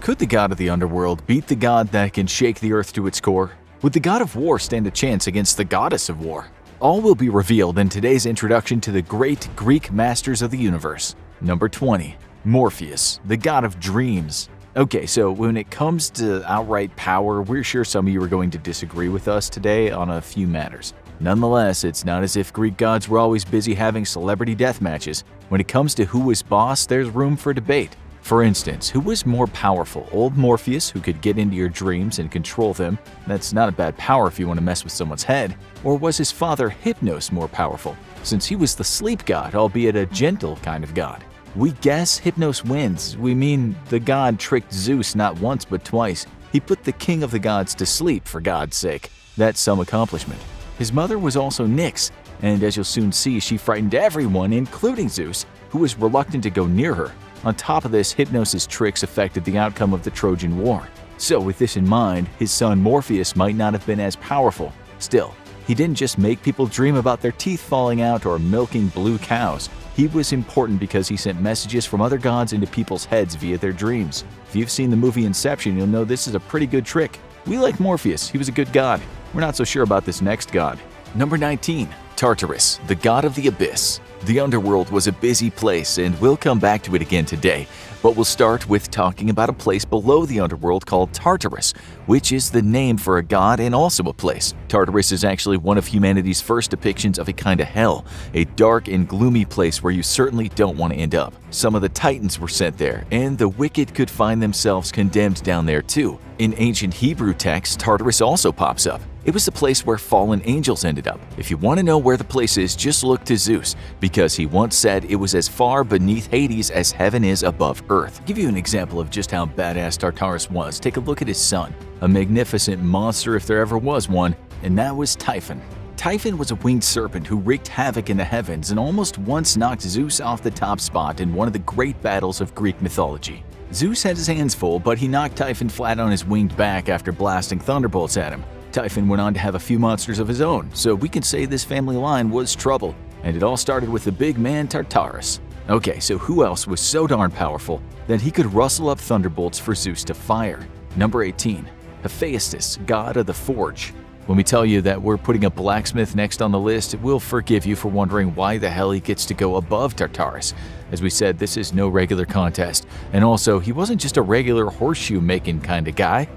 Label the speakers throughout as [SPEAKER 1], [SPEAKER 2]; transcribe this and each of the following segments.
[SPEAKER 1] Could the god of the underworld beat the god that can shake the earth to its core? Would the god of war stand a chance against the goddess of war? All will be revealed in today's introduction to the great Greek masters of the universe. Number 20. Morpheus, the god of dreams. Okay, so when it comes to outright power, we're sure some of you are going to disagree with us today on a few matters. Nonetheless, it's not as if Greek gods were always busy having celebrity death matches. When it comes to who was boss, there's room for debate. For instance, who was more powerful, old Morpheus, who could get into your dreams and control them? That's not a bad power if you want to mess with someone's head. Or was his father Hypnos more powerful, since he was the sleep god, albeit a gentle kind of god? We guess Hypnos wins. We mean the god tricked Zeus not once but twice. He put the king of the gods to sleep, for God's sake. That's some accomplishment. His mother was also Nyx, and as you'll soon see, she frightened everyone, including Zeus, who was reluctant to go near her. On top of this, Hypnos' tricks affected the outcome of the Trojan War. So with this in mind, his son Morpheus might not have been as powerful. Still, he didn't just make people dream about their teeth falling out or milking blue cows. He was important because he sent messages from other gods into people's heads via their dreams. If you've seen the movie Inception, you'll know this is a pretty good trick. We like Morpheus, he was a good god. We're not so sure about this next god. Number 19. Tartarus, the god of the abyss. The underworld was a busy place, and we'll come back to it again today. But we'll start with talking about a place below the underworld called Tartarus, which is the name for a god and also a place. Tartarus is actually one of humanity's first depictions of a kind of hell, a dark and gloomy place where you certainly don't want to end up. Some of the titans were sent there, and the wicked could find themselves condemned down there too. In ancient Hebrew texts, Tartarus also pops up. It was the place where fallen angels ended up. If you want to know where the place is, just look to Zeus, because he once said it was as far beneath Hades as heaven is above earth. To give you an example of just how badass Tartarus was, take a look at his son, a magnificent monster if there ever was one, and that was Typhon. Typhon was a winged serpent who wreaked havoc in the heavens and almost once knocked Zeus off the top spot in one of the great battles of Greek mythology. Zeus had his hands full, but he knocked Typhon flat on his winged back after blasting thunderbolts at him. Typhon went on to have a few monsters of his own, so we can say this family line was trouble, and it all started with the big man Tartarus. Okay, so who else was so darn powerful that he could rustle up thunderbolts for Zeus to fire? Number 18. Hephaestus, god of the forge. When we tell you that we're putting a blacksmith next on the list, we'll forgive you for wondering why the hell he gets to go above Tartarus. As we said, this is no regular contest, and also, he wasn't just a regular horseshoe-making kind of guy.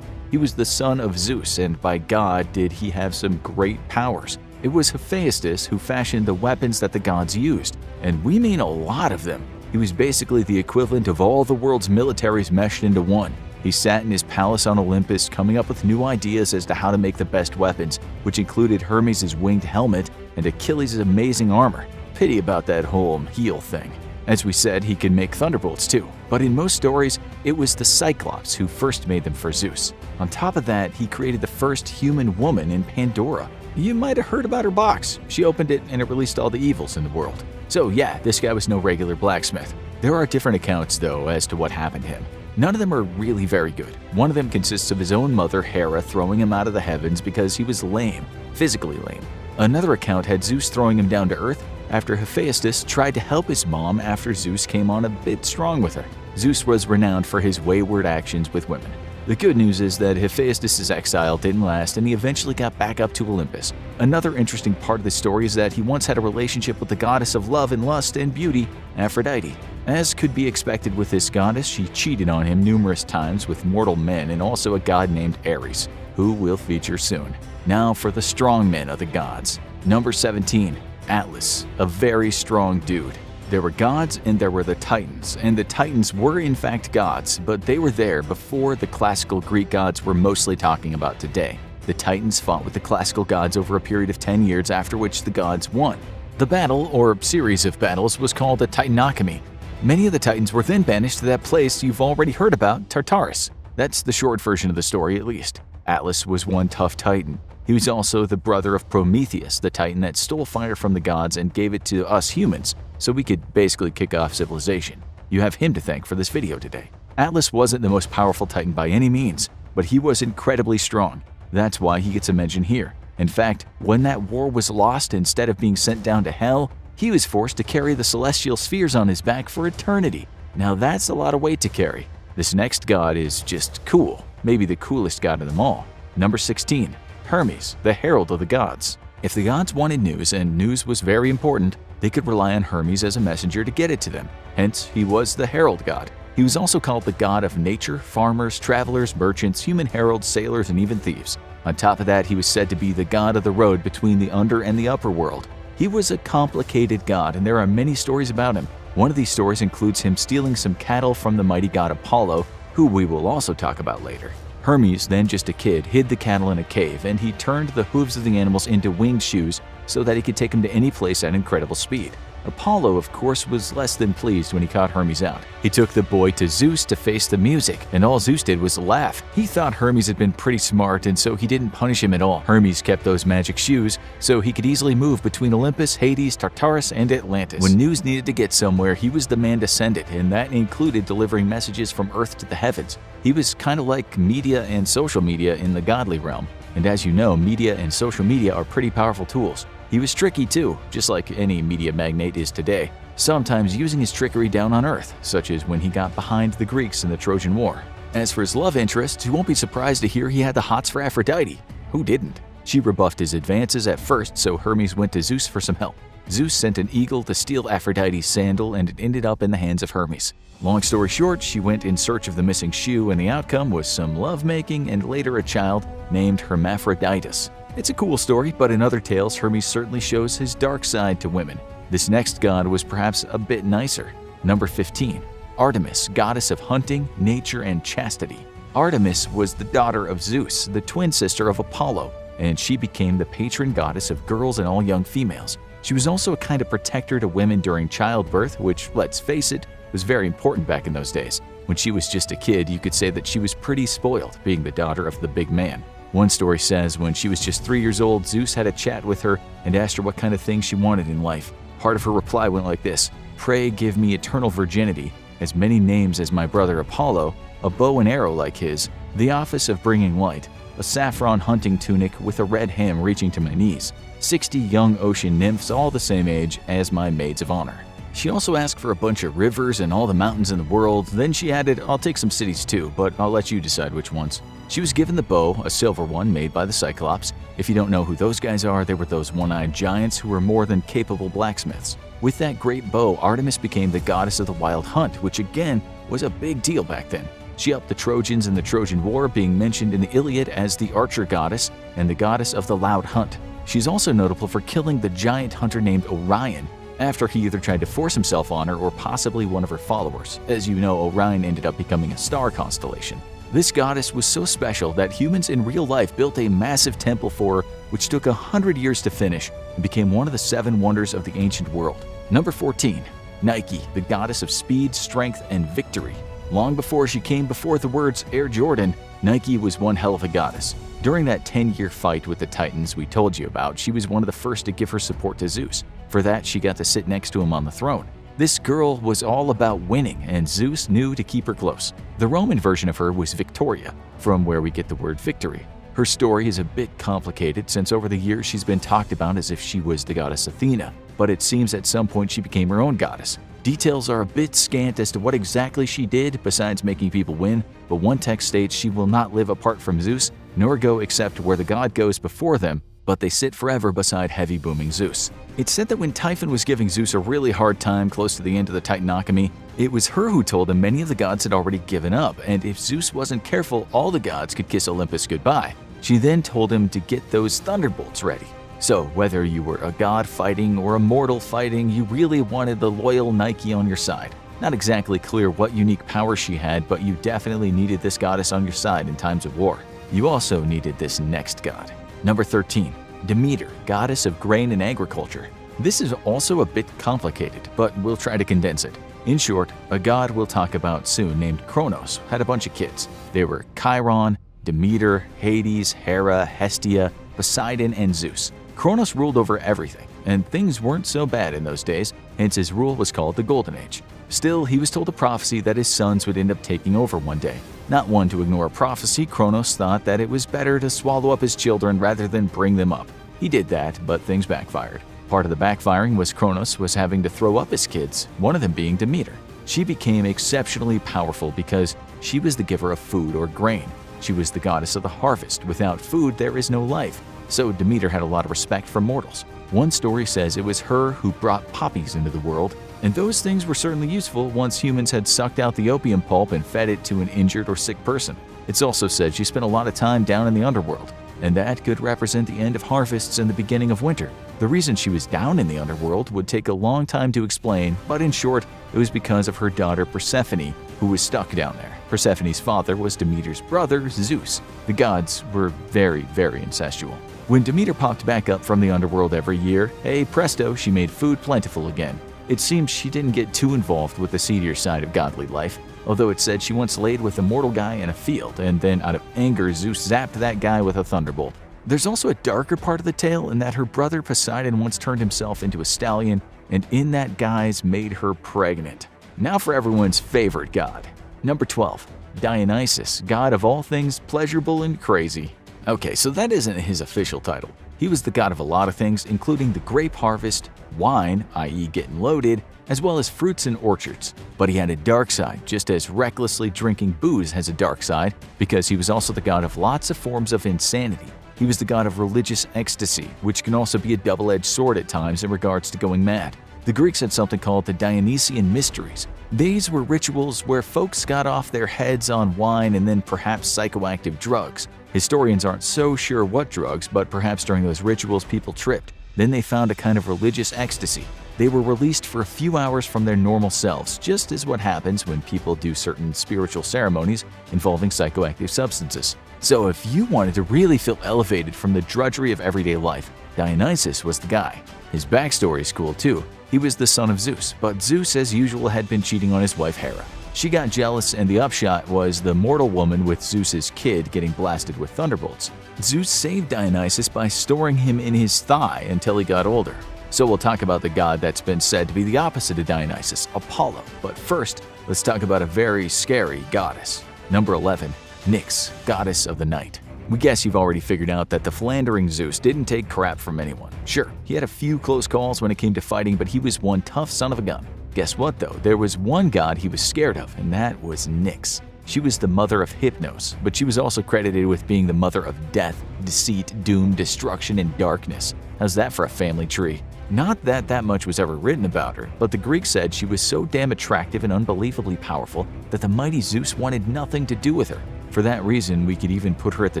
[SPEAKER 1] He was the son of Zeus, and by God did he have some great powers. It was Hephaestus who fashioned the weapons that the gods used, and we mean a lot of them. He was basically the equivalent of all the world's militaries meshed into one. He sat in his palace on Olympus coming up with new ideas as to how to make the best weapons, which included Hermes' winged helmet and Achilles' amazing armor. Pity about that whole heel thing. As we said, he can make thunderbolts too, but in most stories, it was the Cyclops who first made them for Zeus. On top of that, he created the first human woman in Pandora. You might have heard about her box. She opened it and it released all the evils in the world. So yeah, this guy was no regular blacksmith. There are different accounts though as to what happened to him. None of them are really very good. One of them consists of his own mother, Hera, throwing him out of the heavens because he was lame, physically lame. Another account had Zeus throwing him down to earth after Hephaestus tried to help his mom after Zeus came on a bit strong with her. Zeus was renowned for his wayward actions with women. The good news is that Hephaestus' exile didn't last and he eventually got back up to Olympus. Another interesting part of the story is that he once had a relationship with the goddess of love and lust and beauty, Aphrodite. As could be expected with this goddess, she cheated on him numerous times with mortal men and also a god named Ares, who we'll feature soon. Now for the strong men of the gods. Number 17. Atlas, a very strong dude. There were gods and there were the Titans, and the Titans were in fact gods, but they were there before the classical Greek gods we're mostly talking about today. The Titans fought with the classical gods over a period of 10 years, after which the gods won. The battle, or series of battles, was called a Titanocemy. Many of the Titans were then banished to that place you've already heard about, Tartarus. That's the short version of the story, at least. Atlas was one tough Titan. He was also the brother of Prometheus, the Titan that stole fire from the gods and gave it to us humans, so we could basically kick off civilization. You have him to thank for this video today. Atlas wasn't the most powerful Titan by any means, but he was incredibly strong. That's why he gets a mention here. In fact, when that war was lost, instead of being sent down to hell, he was forced to carry the celestial spheres on his back for eternity. Now that's a lot of weight to carry. This next god is just cool, maybe the coolest god of them all. Number 16. Hermes, the herald of the gods. If the gods wanted news, and news was very important, they could rely on Hermes as a messenger to get it to them. Hence, he was the herald god. He was also called the god of nature, farmers, travelers, merchants, human heralds, sailors, and even thieves. On top of that, he was said to be the god of the road between the under and the upper world. He was a complicated god, and there are many stories about him. One of these stories includes him stealing some cattle from the mighty god Apollo, who we will also talk about later. Hermes, then just a kid, hid the cattle in a cave, and he turned the hooves of the animals into winged shoes so that he could take them to any place at incredible speed. Apollo, of course, was less than pleased when he caught Hermes out. He took the boy to Zeus to face the music, and all Zeus did was laugh. He thought Hermes had been pretty smart, and so he didn't punish him at all. Hermes kept those magic shoes, so he could easily move between Olympus, Hades, Tartarus, and Atlantis. When news needed to get somewhere, he was the man to send it, and that included delivering messages from Earth to the heavens. He was kind of like media and social media in the godly realm. And as you know, media and social media are pretty powerful tools. He was tricky too, just like any media magnate is today, sometimes using his trickery down on Earth, such as when he got behind the Greeks in the Trojan War. As for his love interests, you won't be surprised to hear he had the hots for Aphrodite. Who didn't? She rebuffed his advances at first, so Hermes went to Zeus for some help. Zeus sent an eagle to steal Aphrodite's sandal, and it ended up in the hands of Hermes. Long story short, she went in search of the missing shoe, and the outcome was some lovemaking and later a child named Hermaphroditus. It's a cool story, but in other tales, Hermes certainly shows his dark side to women. This next god was perhaps a bit nicer. Number 15. Artemis, goddess of hunting, nature, and chastity. Artemis was the daughter of Zeus, the twin sister of Apollo, and she became the patron goddess of girls and all young females. She was also a kind of protector to women during childbirth, which, let's face it, was very important back in those days. When she was just a kid, you could say that she was pretty spoiled, being the daughter of the big man. One story says when she was just 3 years old, Zeus had a chat with her and asked her what kind of things she wanted in life. Part of her reply went like this: "Pray give me eternal virginity, as many names as my brother Apollo, a bow and arrow like his, the office of bringing light, a saffron hunting tunic with a red hem reaching to my knees, 60 young ocean nymphs all the same age as my maids of honor." She also asked for a bunch of rivers and all the mountains in the world. Then she added, "I'll take some cities too, but I'll let you decide which ones." She was given the bow, a silver one made by the Cyclops. If you don't know who those guys are, they were those one-eyed giants who were more than capable blacksmiths. With that great bow, Artemis became the goddess of the wild hunt, which again was a big deal back then. She helped the Trojans in the Trojan War, being mentioned in the Iliad as the archer goddess and the goddess of the loud hunt. She's also notable for killing the giant hunter named Orion, after he either tried to force himself on her or possibly one of her followers. As you know, Orion ended up becoming a star constellation. This goddess was so special that humans in real life built a massive temple for her, which took 100 years to finish and became one of the 7 wonders of the ancient world. Number 14. Nike, the goddess of speed, strength, and victory. Long before she came before the words Air Jordan, Nike was one hell of a goddess. During that 10-year fight with the Titans we told you about, she was one of the first to give her support to Zeus. For that, she got to sit next to him on the throne. This girl was all about winning, and Zeus knew to keep her close. The Roman version of her was Victoria, from where we get the word victory. Her story is a bit complicated since over the years she's been talked about as if she was the goddess Athena, but it seems at some point she became her own goddess. Details are a bit scant as to what exactly she did besides making people win, but one text states she will not live apart from Zeus, nor go except where the god goes before them, but they sit forever beside heavy booming Zeus. It's said that when Typhon was giving Zeus a really hard time close to the end of the Titanochemy, it was her who told him many of the gods had already given up, and if Zeus wasn't careful, all the gods could kiss Olympus goodbye. She then told him to get those thunderbolts ready. So whether you were a god fighting or a mortal fighting, you really wanted the loyal Nike on your side. Not exactly clear what unique power she had, but you definitely needed this goddess on your side in times of war. You also needed this next god. Number 13. Demeter, goddess of grain and agriculture. This is also a bit complicated, but we'll try to condense it. In short, a god we'll talk about soon named Kronos had a bunch of kids. They were Chiron, Demeter, Hades, Hera, Hestia, Poseidon, and Zeus. Kronos ruled over everything, and things weren't so bad in those days, hence his rule was called the Golden Age. Still, he was told a prophecy that his sons would end up taking over one day. Not one to ignore a prophecy, Kronos thought that it was better to swallow up his children rather than bring them up. He did that, but things backfired. Part of the backfiring was Kronos was having to throw up his kids, one of them being Demeter. She became exceptionally powerful because she was the giver of food or grain. She was the goddess of the harvest. Without food, there is no life. So Demeter had a lot of respect from mortals. One story says it was her who brought poppies into the world, and those things were certainly useful once humans had sucked out the opium pulp and fed it to an injured or sick person. It's also said she spent a lot of time down in the underworld, and that could represent the end of harvests and the beginning of winter. The reason she was down in the underworld would take a long time to explain, but in short, it was because of her daughter Persephone, who was stuck down there. Persephone's father was Demeter's brother, Zeus. The gods were very, very incestual. When Demeter popped back up from the underworld every year, hey presto, she made food plentiful again. It seems she didn't get too involved with the seedier side of godly life, although it said she once laid with a mortal guy in a field, and then out of anger Zeus zapped that guy with a thunderbolt. There's also a darker part of the tale in that her brother Poseidon once turned himself into a stallion, and in that guise made her pregnant. Now for everyone's favorite god. Number 12. Dionysus, god of all things pleasurable and crazy. Okay, so that isn't his official title. He was the god of a lot of things, including the grape harvest, wine, i.e. getting loaded, as well as fruits and orchards. But he had a dark side, just as recklessly drinking booze has a dark side, because he was also the god of lots of forms of insanity. He was the god of religious ecstasy, which can also be a double-edged sword at times in regards to going mad. The Greeks had something called the Dionysian Mysteries. These were rituals where folks got off their heads on wine and then perhaps psychoactive drugs. Historians aren't so sure what drugs, but perhaps during those rituals people tripped. Then they found a kind of religious ecstasy. They were released for a few hours from their normal selves, just as what happens when people do certain spiritual ceremonies involving psychoactive substances. So if you wanted to really feel elevated from the drudgery of everyday life, Dionysus was the guy. His backstory is cool too. He was the son of Zeus, but Zeus as usual had been cheating on his wife Hera. She got jealous, and the upshot was the mortal woman with Zeus's kid getting blasted with thunderbolts. Zeus saved Dionysus by storing him in his thigh until he got older. So we'll talk about the god that's been said to be the opposite of Dionysus, Apollo. But first, let's talk about a very scary goddess. Number 11. Nyx, goddess of the night. We guess you've already figured out that the philandering Zeus didn't take crap from anyone. Sure, he had a few close calls when it came to fighting, but he was one tough son of a gun. Guess what though? There was one god he was scared of, and that was Nyx. She was the mother of Hypnos, but she was also credited with being the mother of death, deceit, doom, destruction, and darkness. How's that for a family tree? Not that much was ever written about her, but the Greeks said she was so damn attractive and unbelievably powerful that the mighty Zeus wanted nothing to do with her. For that reason, we could even put her at the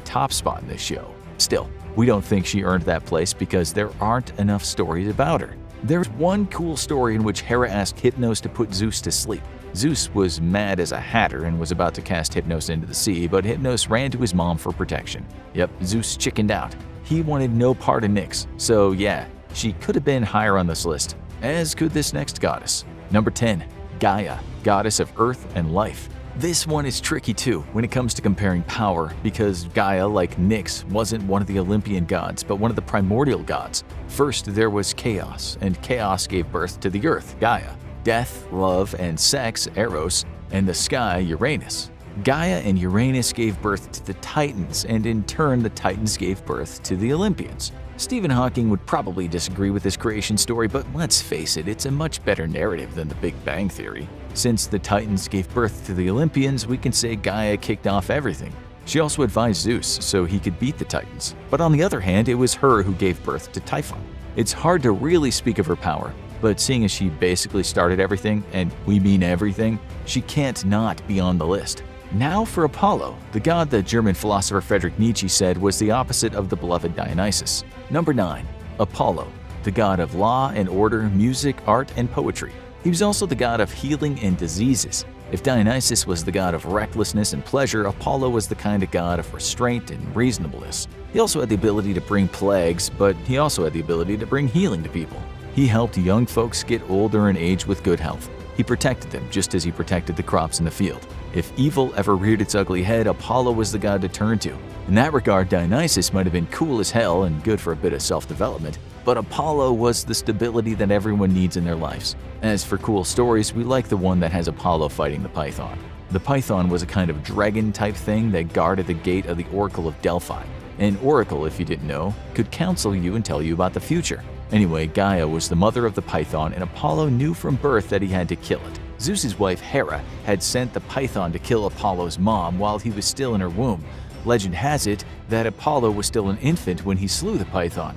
[SPEAKER 1] top spot in this show. Still, we don't think she earned that place because there aren't enough stories about her. There's one cool story in which Hera asked Hypnos to put Zeus to sleep. Zeus was mad as a hatter and was about to cast Hypnos into the sea, but Hypnos ran to his mom for protection. Yep, Zeus chickened out. He wanted no part of Nyx, so yeah, she could have been higher on this list, as could this next goddess. Number 10. Gaia, goddess of earth and life. This one is tricky too when it comes to comparing power, because Gaia, like Nyx, wasn't one of the Olympian gods, but one of the primordial gods. First, there was chaos, and chaos gave birth to the earth, Gaia, death, love, and sex, Eros, and the sky, Uranus. Gaia and Uranus gave birth to the Titans, and in turn the Titans gave birth to the Olympians. Stephen Hawking would probably disagree with this creation story, but let's face it, it's a much better narrative than the Big Bang Theory. Since the Titans gave birth to the Olympians, we can say Gaia kicked off everything. She also advised Zeus so he could beat the Titans. But on the other hand, it was her who gave birth to Typhon. It's hard to really speak of her power, but seeing as she basically started everything, and we mean everything, she can't not be on the list. Now for Apollo, the god the German philosopher Friedrich Nietzsche said was the opposite of the beloved Dionysus. Number 9. Apollo, the god of law and order, music, art, and poetry. He was also the god of healing and diseases. If Dionysus was the god of recklessness and pleasure, Apollo was the kind of god of restraint and reasonableness. He also had the ability to bring plagues, but he also had the ability to bring healing to people. He helped young folks get older and age with good health. He protected them just as he protected the crops in the field. If evil ever reared its ugly head, Apollo was the god to turn to. In that regard, Dionysus might have been cool as hell and good for a bit of self-development, but Apollo was the stability that everyone needs in their lives. As for cool stories, we like the one that has Apollo fighting the Python. The Python was a kind of dragon-type thing that guarded the gate of the Oracle of Delphi. An oracle, if you didn't know, could counsel you and tell you about the future. Anyway, Gaia was the mother of the Python, and Apollo knew from birth that he had to kill it. Zeus's wife Hera had sent the python to kill Apollo's mom while he was still in her womb. Legend has it that Apollo was still an infant when he slew the python.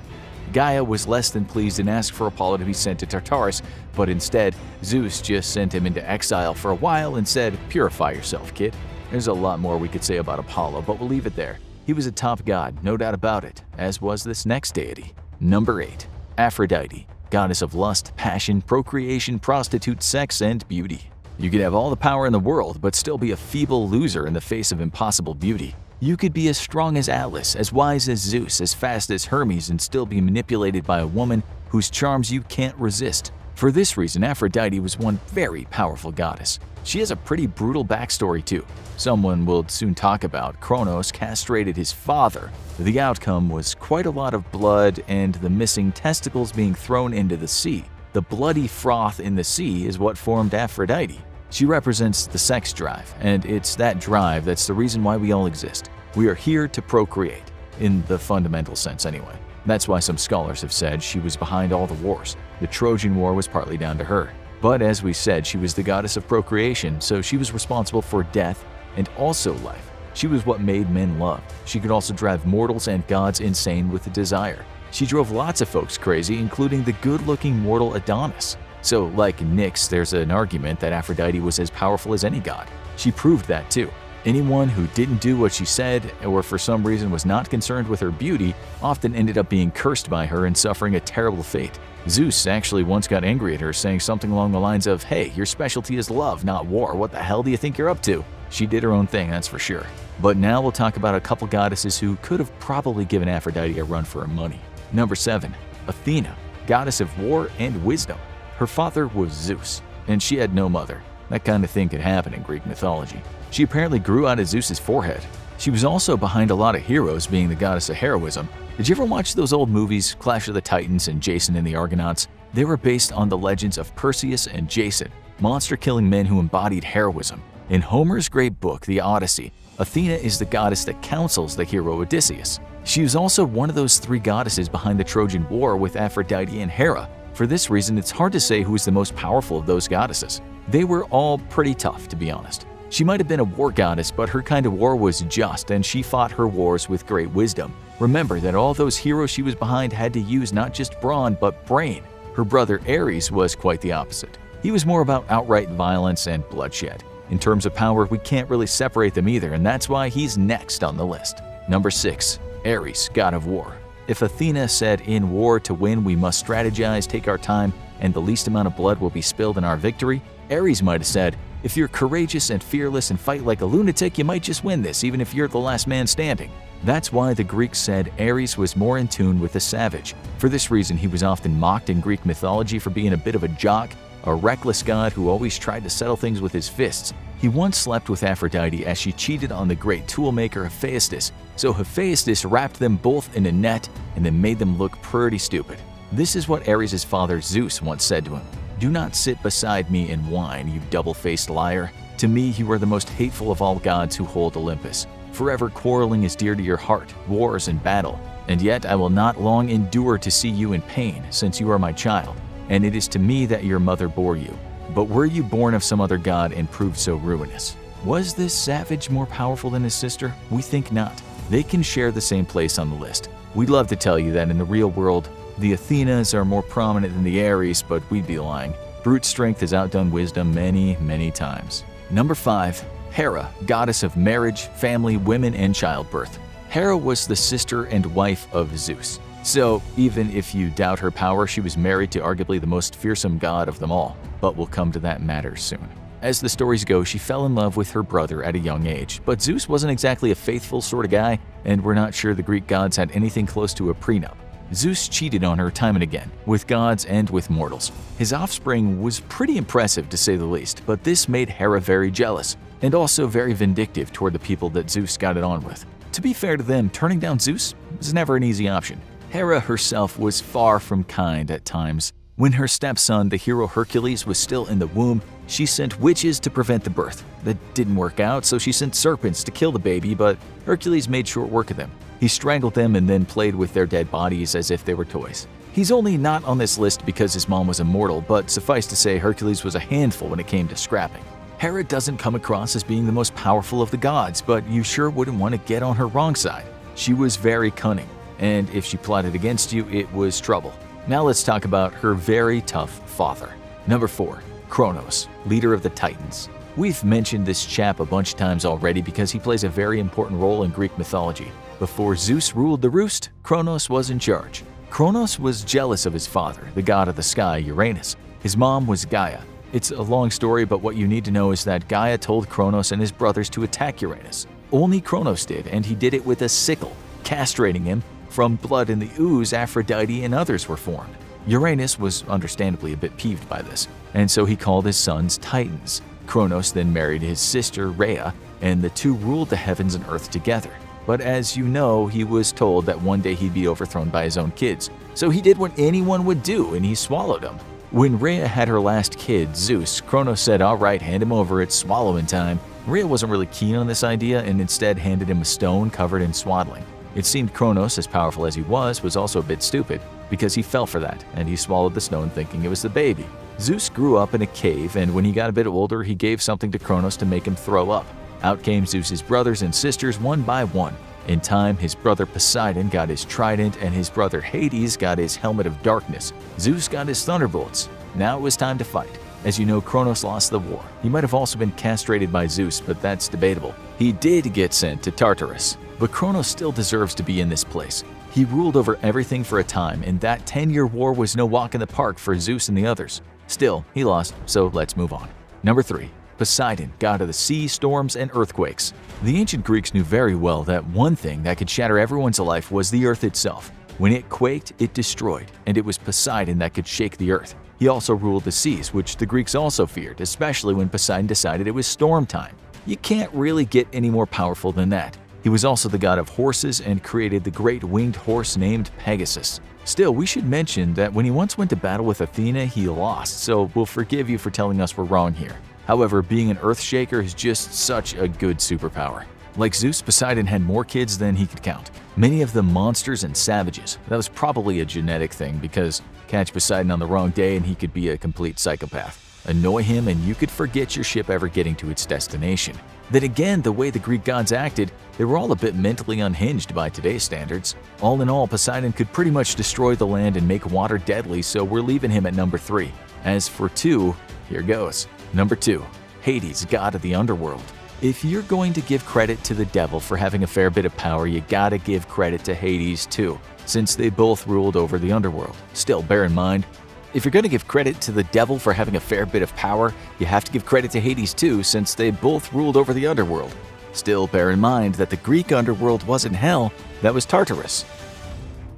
[SPEAKER 1] Gaia was less than pleased and asked for Apollo to be sent to Tartarus, but instead, Zeus just sent him into exile for a while and said, "Purify yourself, kid." There's a lot more we could say about Apollo, but we'll leave it there. He was a top god, no doubt about it, as was this next deity. Number 8. Aphrodite, goddess of lust, passion, procreation, prostitute, sex, and beauty. You could have all the power in the world, but still be a feeble loser in the face of impossible beauty. You could be as strong as Atlas, as wise as Zeus, as fast as Hermes, and still be manipulated by a woman whose charms you can't resist. For this reason, Aphrodite was one very powerful goddess. She has a pretty brutal backstory too. Someone we'll soon talk about, Kronos, castrated his father. The outcome was quite a lot of blood and the missing testicles being thrown into the sea. The bloody froth in the sea is what formed Aphrodite. She represents the sex drive, and it's that drive that's the reason why we all exist. We are here to procreate, in the fundamental sense anyway. That's why some scholars have said she was behind all the wars. The Trojan War was partly down to her. But as we said, she was the goddess of procreation, so she was responsible for death and also life. She was what made men love. She could also drive mortals and gods insane with desire. She drove lots of folks crazy, including the good-looking mortal Adonis. So, like Nyx, there's an argument that Aphrodite was as powerful as any god. She proved that too. Anyone who didn't do what she said, or for some reason was not concerned with her beauty, often ended up being cursed by her and suffering a terrible fate. Zeus actually once got angry at her, saying something along the lines of, "Hey, your specialty is love, not war. What the hell do you think you're up to?" She did her own thing, that's for sure. But now we'll talk about a couple goddesses who could have probably given Aphrodite a run for her money. Number 7. Athena, goddess of war and wisdom. Her father was Zeus, and she had no mother. That kind of thing could happen in Greek mythology. She apparently grew out of Zeus's forehead. She was also behind a lot of heroes, being the goddess of heroism. Did you ever watch those old movies, Clash of the Titans and Jason and the Argonauts? They were based on the legends of Perseus and Jason, monster-killing men who embodied heroism. In Homer's great book, The Odyssey, Athena is the goddess that counsels the hero Odysseus. She was also one of those 3 goddesses behind the Trojan War with Aphrodite and Hera. For this reason, it's hard to say who is the most powerful of those goddesses. They were all pretty tough, to be honest. She might have been a war goddess, but her kind of war was just, and she fought her wars with great wisdom. Remember that all those heroes she was behind had to use not just brawn, but brain. Her brother Ares was quite the opposite. He was more about outright violence and bloodshed. In terms of power, we can't really separate them either, and that's why he's next on the list. Number 6. Ares, god of war. If Athena said, "In war to win, we must strategize, take our time, and the least amount of blood will be spilled in our victory," Ares might have said, "If you're courageous and fearless and fight like a lunatic, you might just win this, even if you're the last man standing." That's why the Greeks said Ares was more in tune with the savage. For this reason, he was often mocked in Greek mythology for being a bit of a jock, a reckless god who always tried to settle things with his fists. He once slept with Aphrodite as she cheated on the great toolmaker Hephaestus, so Hephaestus wrapped them both in a net and then made them look pretty stupid. This is what Ares' father Zeus once said to him: "Do not sit beside me and whine, you double-faced liar. To me you are the most hateful of all gods who hold Olympus. Forever quarreling is dear to your heart, wars and battle. And yet I will not long endure to see you in pain, since you are my child, and it is to me that your mother bore you. But were you born of some other god and proved so ruinous?" Was this savage more powerful than his sister? We think not. They can share the same place on the list. We'd love to tell you that in the real world, the Athenas are more prominent than the Ares, but we'd be lying. Brute strength has outdone wisdom many, many times. Number 5. Hera, goddess of marriage, family, women, and childbirth. Hera was the sister and wife of Zeus. So even if you doubt her power, she was married to arguably the most fearsome god of them all. But we'll come to that matter soon. As the stories go, she fell in love with her brother at a young age, but Zeus wasn't exactly a faithful sort of guy, and we're not sure the Greek gods had anything close to a prenup. Zeus cheated on her time and again, with gods and with mortals. His offspring was pretty impressive to say the least, but this made Hera very jealous, and also very vindictive toward the people that Zeus got it on with. To be fair to them, turning down Zeus was never an easy option. Hera herself was far from kind at times. When her stepson, the hero Hercules, was still in the womb, she sent witches to prevent the birth. That didn't work out, so she sent serpents to kill the baby, but Hercules made short work of them. He strangled them and then played with their dead bodies as if they were toys. He's only not on this list because his mom was immortal, but suffice to say Hercules was a handful when it came to scrapping. Hera doesn't come across as being the most powerful of the gods, but you sure wouldn't want to get on her wrong side. She was very cunning, and if she plotted against you, it was trouble. Now let's talk about her very tough father. Number 4. Kronos, leader of the Titans. We've mentioned this chap a bunch of times already because he plays a very important role in Greek mythology. Before Zeus ruled the roost, Kronos was in charge. Kronos was jealous of his father, the god of the sky, Uranus. His mom was Gaia. It's a long story, but what you need to know is that Gaia told Kronos and his brothers to attack Uranus. Only Kronos did, and he did it with a sickle, castrating him. From blood in the ooze, Aphrodite and others were formed. Uranus was understandably a bit peeved by this, and so he called his sons Titans. Kronos then married his sister Rhea, and the two ruled the heavens and earth together. But as you know, he was told that one day he'd be overthrown by his own kids. So he did what anyone would do, and he swallowed them. When Rhea had her last kid, Zeus, Kronos said, "All right, hand him over, it's swallowing time." Rhea wasn't really keen on this idea and instead handed him a stone covered in swaddling. It seemed Kronos, as powerful as he was also a bit stupid, because he fell for that, and he swallowed the stone thinking it was the baby. Zeus grew up in a cave, and when he got a bit older, he gave something to Kronos to make him throw up. Out came Zeus's brothers and sisters one by one. In time, his brother Poseidon got his trident, and his brother Hades got his helmet of darkness. Zeus got his thunderbolts. Now it was time to fight. As you know, Kronos lost the war. He might have also been castrated by Zeus, but that's debatable. He did get sent to Tartarus, but Kronos still deserves to be in this place. He ruled over everything for a time, and that 10-year war was no walk in the park for Zeus and the others. Still, he lost, so let's move on. Number 3. Poseidon, god of the sea, storms, and earthquakes. The ancient Greeks knew very well that one thing that could shatter everyone's life was the earth itself. When it quaked, it destroyed, and it was Poseidon that could shake the earth. He also ruled the seas, which the Greeks also feared, especially when Poseidon decided it was storm time. You can't really get any more powerful than that. He was also the god of horses and created the great winged horse named Pegasus. Still, we should mention that when he once went to battle with Athena, he lost, so we'll forgive you for telling us we're wrong here. However, being an earthshaker is just such a good superpower. Like Zeus, Poseidon had more kids than he could count. Many of them monsters and savages. That was probably a genetic thing because catch Poseidon on the wrong day and he could be a complete psychopath. Annoy him and you could forget your ship ever getting to its destination. Then again, the way the Greek gods acted, they were all a bit mentally unhinged by today's standards. All in all, Poseidon could pretty much destroy the land and make water deadly, so we're leaving him at number 3. As for 2, here goes. Number 2. Hades, god of the underworld. If you're going to give credit to the devil for having a fair bit of power, you gotta give credit to Hades too, since they both ruled over the underworld. Still, bear in mind, if you're gonna give credit to the devil for having a fair bit of power, you have to give credit to Hades too, since they both ruled over the underworld. Still, bear in mind that the Greek underworld wasn't hell, that was Tartarus.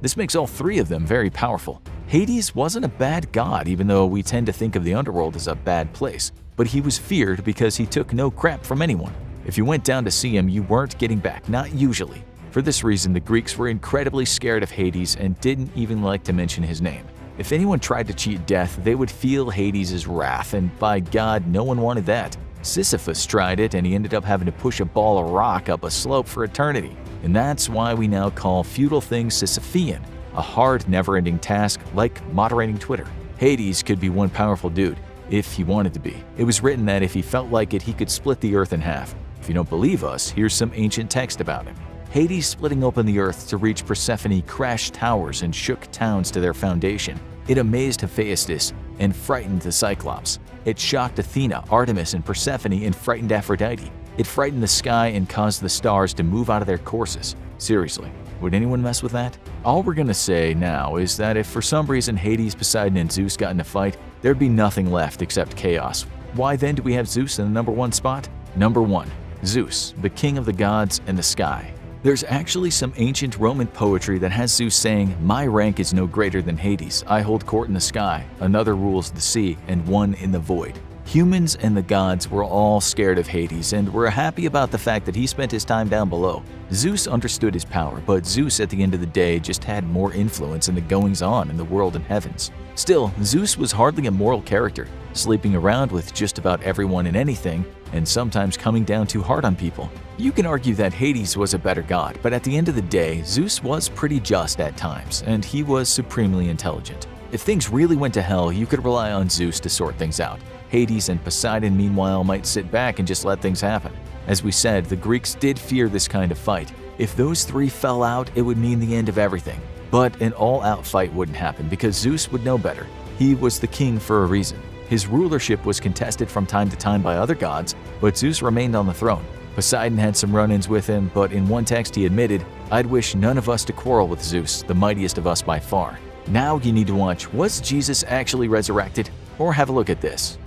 [SPEAKER 1] This makes all 3 of them very powerful. Hades wasn't a bad god, even though we tend to think of the underworld as a bad place. But he was feared because he took no crap from anyone. If you went down to see him, you weren't getting back, not usually. For this reason, the Greeks were incredibly scared of Hades and didn't even like to mention his name. If anyone tried to cheat death, they would feel Hades' wrath, and by God, no one wanted that. Sisyphus tried it, and he ended up having to push a ball of rock up a slope for eternity. And that's why we now call futile things Sisyphean, a hard, never-ending task like moderating Twitter. Hades could be one powerful dude, if he wanted to be. It was written that if he felt like it, he could split the earth in half. If you don't believe us, here's some ancient text about him. Hades splitting open the earth to reach Persephone crashed towers and shook towns to their foundation. It amazed Hephaestus and frightened the Cyclops. It shocked Athena, Artemis, and Persephone and frightened Aphrodite. It frightened the sky and caused the stars to move out of their courses. Seriously, would anyone mess with that? All we're gonna say now is that if for some reason Hades, Poseidon, and Zeus got in a fight, there'd be nothing left except chaos. Why then do we have Zeus in the number 1 spot? Number 1. Zeus, the king of the gods and the sky. There's actually some ancient Roman poetry that has Zeus saying, "My rank is no greater than Hades. I hold court in the sky, another rules the sea, and one in the void." Humans and the gods were all scared of Hades and were happy about the fact that he spent his time down below. Zeus understood his power, but Zeus at the end of the day just had more influence in the goings-on in the world and heavens. Still, Zeus was hardly a moral character, sleeping around with just about everyone and anything, and sometimes coming down too hard on people. You can argue that Hades was a better god, but at the end of the day, Zeus was pretty just at times, and he was supremely intelligent. If things really went to hell, you could rely on Zeus to sort things out. Hades and Poseidon, meanwhile, might sit back and just let things happen. As we said, the Greeks did fear this kind of fight. If those three fell out, it would mean the end of everything. But an all-out fight wouldn't happen because Zeus would know better. He was the king for a reason. His rulership was contested from time to time by other gods, but Zeus remained on the throne. Poseidon had some run-ins with him, but in one text he admitted, "I'd wish none of us to quarrel with Zeus, the mightiest of us by far." Now you need to watch, was Jesus actually resurrected? Or have a look at this.